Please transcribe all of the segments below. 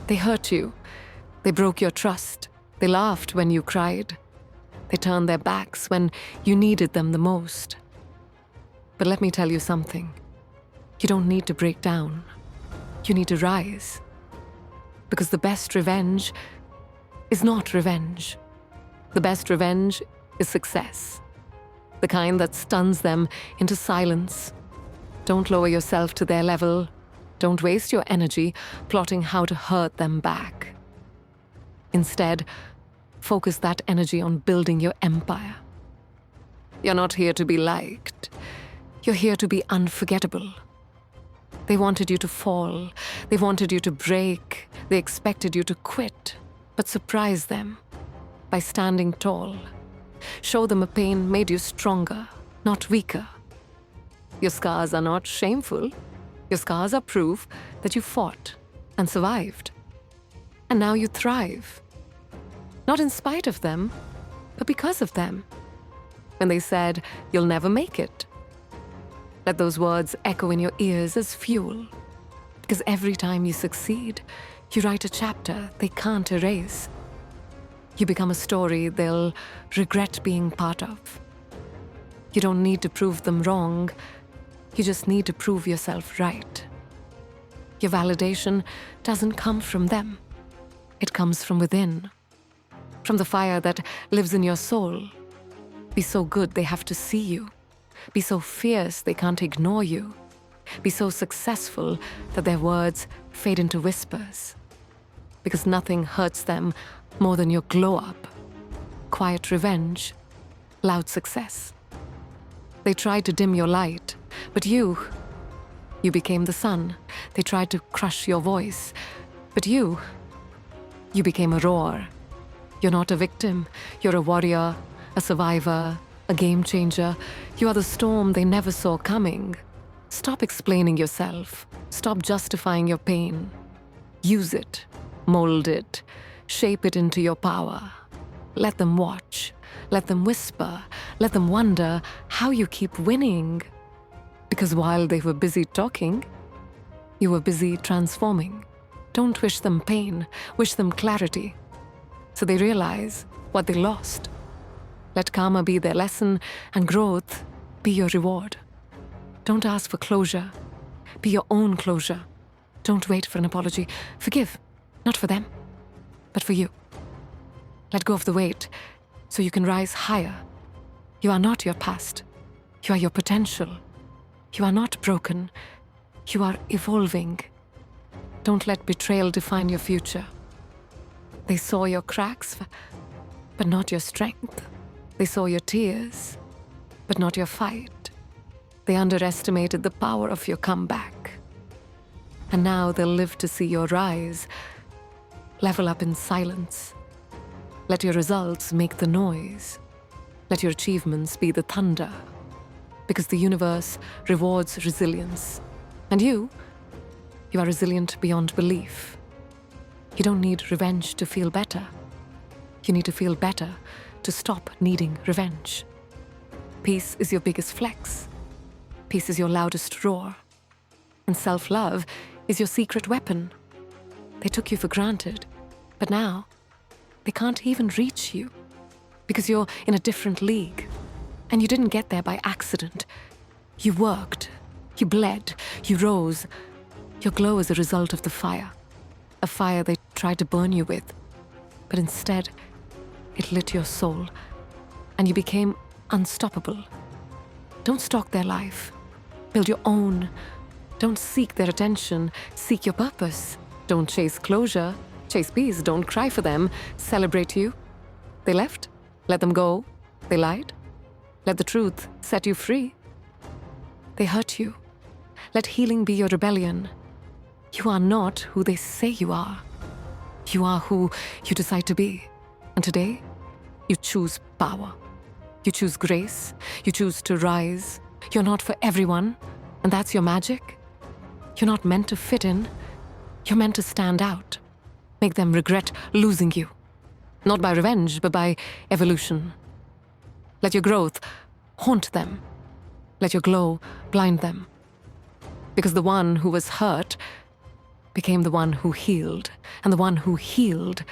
They hurt you. They broke your trust. They laughed when you cried. They turned their backs when you needed them the most. But let me tell you something. You don't need to break down. You need to rise. Because the best revenge is not revenge. The best revenge is success. The kind that stuns them into silence. Don't lower yourself to their level. Don't waste your energy plotting how to hurt them back. Instead, focus that energy on building your empire. You're not here to be liked. You're here to be unforgettable. They wanted you to fall. They wanted you to break. They expected you to quit. But surprise them by standing tall. Show them a pain made you stronger, not weaker. Your scars are not shameful. Your scars are proof that you fought and survived. And now you thrive. Not in spite of them, but because of them. When they said, "You'll never make it," let those words echo in your ears as fuel. Because every time you succeed, you write a chapter they can't erase. You become a story they'll regret being part of. You don't need to prove them wrong. You just need to prove yourself right. Your validation doesn't come from them. It comes from within. From the fire that lives in your soul. Be so good they have to see you. Be so fierce they can't ignore you. Be so successful that their words fade into whispers. Because nothing hurts them more than your glow-up. Quiet revenge. Loud success. They tried to dim your light, but you became the sun. They tried to crush your voice, but you became a roar. You're not a victim. You're a warrior, a survivor, a game changer. You are the storm they never saw coming. Stop explaining yourself. Stop justifying your pain. Use it, mold it, shape it into your power. Let them watch. Let them whisper. Let them wonder how you keep winning. Because while they were busy talking, you were busy transforming. Don't wish them pain, wish them clarity. So they realize what they lost. Let karma be their lesson and growth be your reward. Don't ask for closure. Be your own closure. Don't wait for an apology. Forgive, not for them, but for you. Let go of the weight so you can rise higher. You are not your past. You are your potential. You are not broken. You are evolving. Don't let betrayal define your future. They saw your cracks, but not your strength. They saw your tears, but not your fight. They underestimated the power of your comeback. And now they'll live to see your rise. Level up in silence. Let your results make the noise. Let your achievements be the thunder. Because the universe rewards resilience. And you are resilient beyond belief. You don't need revenge to feel better. You need to feel better to stop needing revenge. Peace is your biggest flex. Peace is your loudest roar. And self-love is your secret weapon. They took you for granted, but now they can't even reach you because you're in a different league. And you didn't get there by accident. You worked, you bled, you rose. Your glow is a result of the fire. A fire they tried to burn you with. But instead, it lit your soul, and you became unstoppable. Don't stalk their life. Build your own. Don't seek their attention. Seek your purpose. Don't chase closure. Chase peace. Don't cry for them. Celebrate you. They left. Let them go. They lied. Let the truth set you free. They hurt you. Let healing be your rebellion. You are not who they say you are. You are who you decide to be. And today, you choose power. You choose grace. You choose to rise. You're not for everyone, and that's your magic. You're not meant to fit in. You're meant to stand out. Make them regret losing you. Not by revenge, but by evolution. Let your growth haunt them. Let your glow blind them. Because the one who was hurt became the one who healed, and the one who healed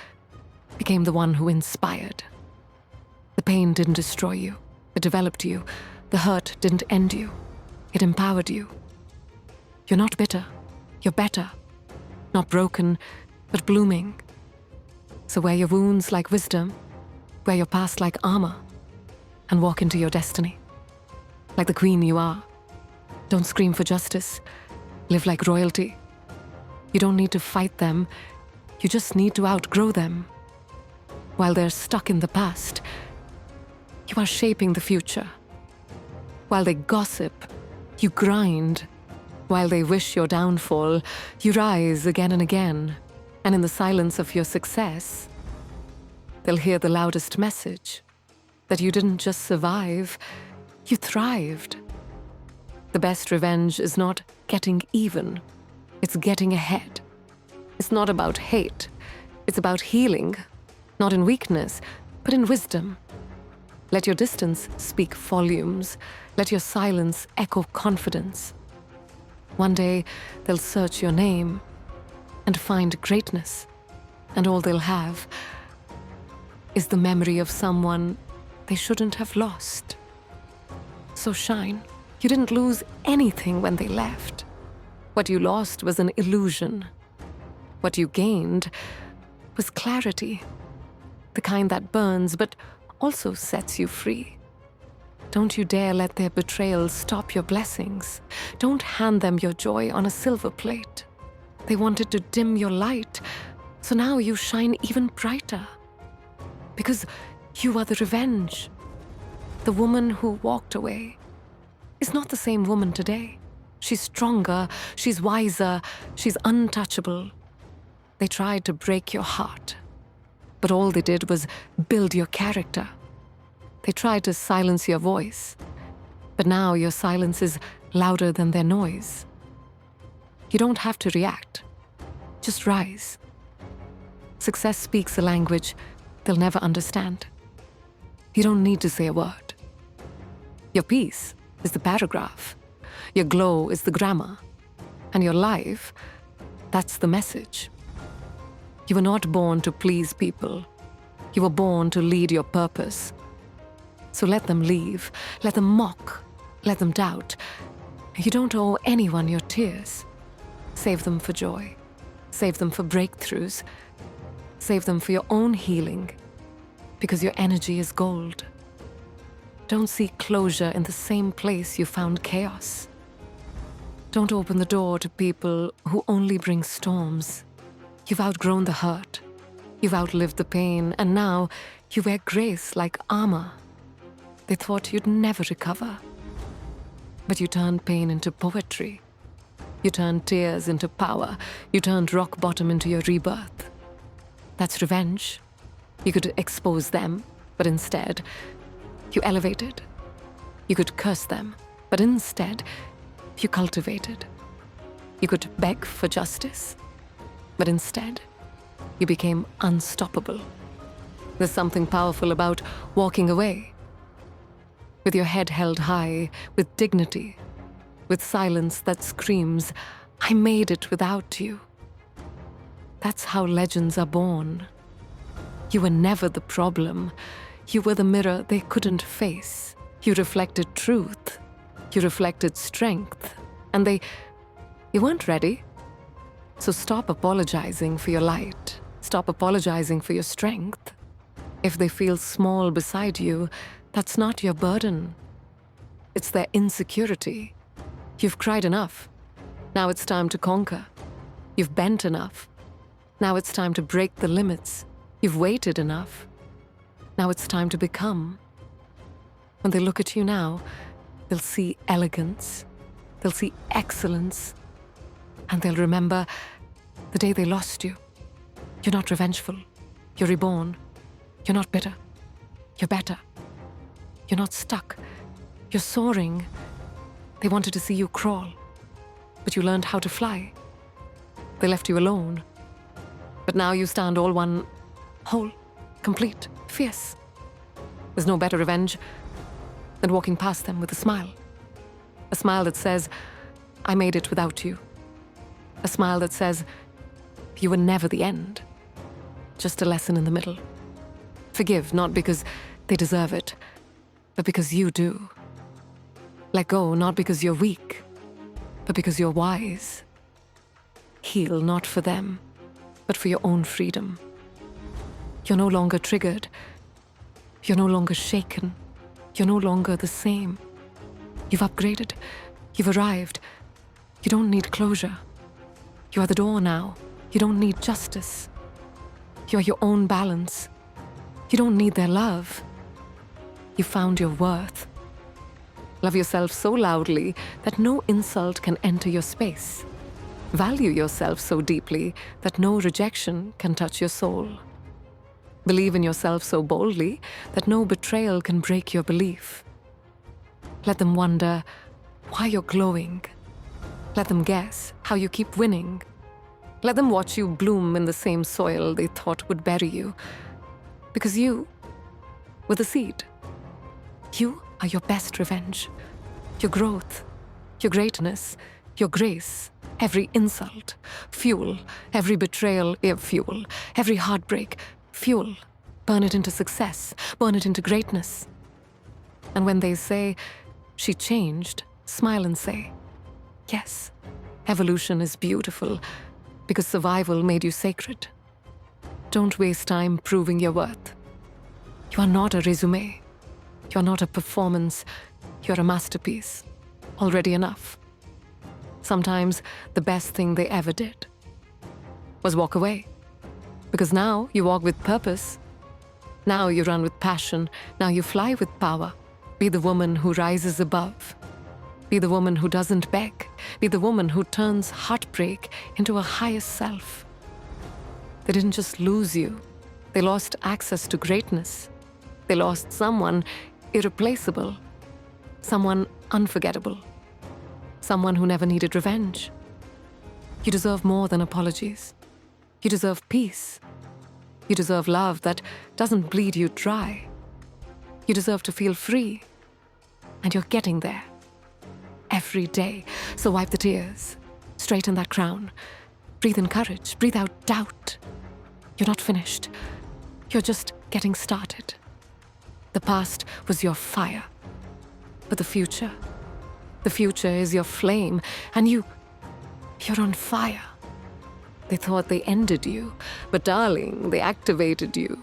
became the one who inspired. The pain didn't destroy you, it developed you. The hurt didn't end you, it empowered you. You're not bitter, you're better. Not broken, but blooming. So wear your wounds like wisdom, wear your past like armor, and walk into your destiny. Like the queen you are. Don't scream for justice, live like royalty. You don't need to fight them, you just need to outgrow them. While they're stuck in the past, you are shaping the future. While they gossip, you grind. While they wish your downfall, you rise again and again. And in the silence of your success, they'll hear the loudest message that you didn't just survive, you thrived. The best revenge is not getting even, it's getting ahead. It's not about hate, it's about healing, not in weakness, but in wisdom. Let your distance speak volumes, let your silence echo confidence. One day, they'll search your name and find greatness, and all they'll have is the memory of someone they shouldn't have lost. So shine. You didn't lose anything when they left. What you lost was an illusion. What you gained was clarity, the kind that burns but also sets you free. Don't you dare let their betrayal stop your blessings. Don't hand them your joy on a silver plate. They wanted to dim your light, so now you shine even brighter. Because you are the revenge. The woman who walked away is not the same woman today. She's stronger, she's wiser, she's untouchable. They tried to break your heart, but all they did was build your character. They tried to silence your voice, but now your silence is louder than their noise. You don't have to react, just rise. Success speaks a language they'll never understand. You don't need to say a word. Your peace is the paragraph, your glow is the grammar, and your life, that's the message. You were not born to please people. You were born to lead your purpose. So let them leave, let them mock, let them doubt. You don't owe anyone your tears. Save them for joy. Save them for breakthroughs. Save them for your own healing, because your energy is gold. Don't seek closure in the same place you found chaos. Don't open the door to people who only bring storms. You've outgrown the hurt. You've outlived the pain, and now you wear grace like armor. They thought you'd never recover. But you turned pain into poetry. You turned tears into power. You turned rock bottom into your rebirth. That's revenge. You could expose them, but instead, you elevated. You could curse them, but instead, you cultivated. You could beg for justice, but instead, you became unstoppable. There's something powerful about walking away. With your head held high, with dignity, with silence that screams, I made it without you. That's how legends are born. You were never the problem. You were the mirror they couldn't face. You reflected truth. You reflected strength. And you weren't ready. So stop apologizing for your light. Stop apologizing for your strength. If they feel small beside you, that's not your burden. It's their insecurity. You've cried enough. Now it's time to conquer. You've bent enough. Now it's time to break the limits. You've waited enough. Now it's time to become. When they look at you now, they'll see elegance. They'll see excellence. And they'll remember the day they lost you. You're not revengeful. You're reborn. You're not bitter. You're better. You're not stuck. You're soaring. They wanted to see you crawl, but you learned how to fly. They left you alone, but now you stand all one, whole, complete, fierce. There's no better revenge than walking past them with a smile. A smile that says, I made it without you. A smile that says, You were never the end. Just a lesson in the middle. Forgive, not because they deserve it, but because you do. Let go, not because you're weak, but because you're wise. Heal, not for them, but for your own freedom. You're no longer triggered. You're no longer shaken. You're no longer the same. You've upgraded. You've arrived. You don't need closure. You are the door now. You don't need justice. You are your own balance. You don't need their love. You found your worth. Love yourself so loudly that no insult can enter your space. Value yourself so deeply that no rejection can touch your soul. Believe in yourself so boldly that no betrayal can break your belief. Let them wonder why you're glowing. Let them guess how you keep winning. Let them watch you bloom in the same soil they thought would bury you. Because you were the seed. You are your best revenge. Your growth, your greatness, your grace, every insult, fuel, every betrayal, fuel, every heartbreak, fuel. Burn it into success, burn it into greatness. And when they say, she changed, smile and say, yes, evolution is beautiful because survival made you sacred. Don't waste time proving your worth. You are not a resume. You are not a performance. You are a masterpiece. Already enough. Sometimes the best thing they ever did was walk away. Because now you walk with purpose. Now you run with passion. Now you fly with power. Be the woman who rises above. Be the woman who doesn't beg. Be the woman who turns heartbreak into a higher self. They didn't just lose you. They lost access to greatness. They lost someone irreplaceable. Someone unforgettable. Someone who never needed revenge. You deserve more than apologies. You deserve peace. You deserve love that doesn't bleed you dry. You deserve to feel free. And you're getting there. Every day. So wipe the tears. Straighten that crown. Breathe in courage. Breathe out doubt. You're not finished. You're just getting started. The past was your fire. But the future is your flame. And you're on fire. They thought they ended you. But darling, they activated you.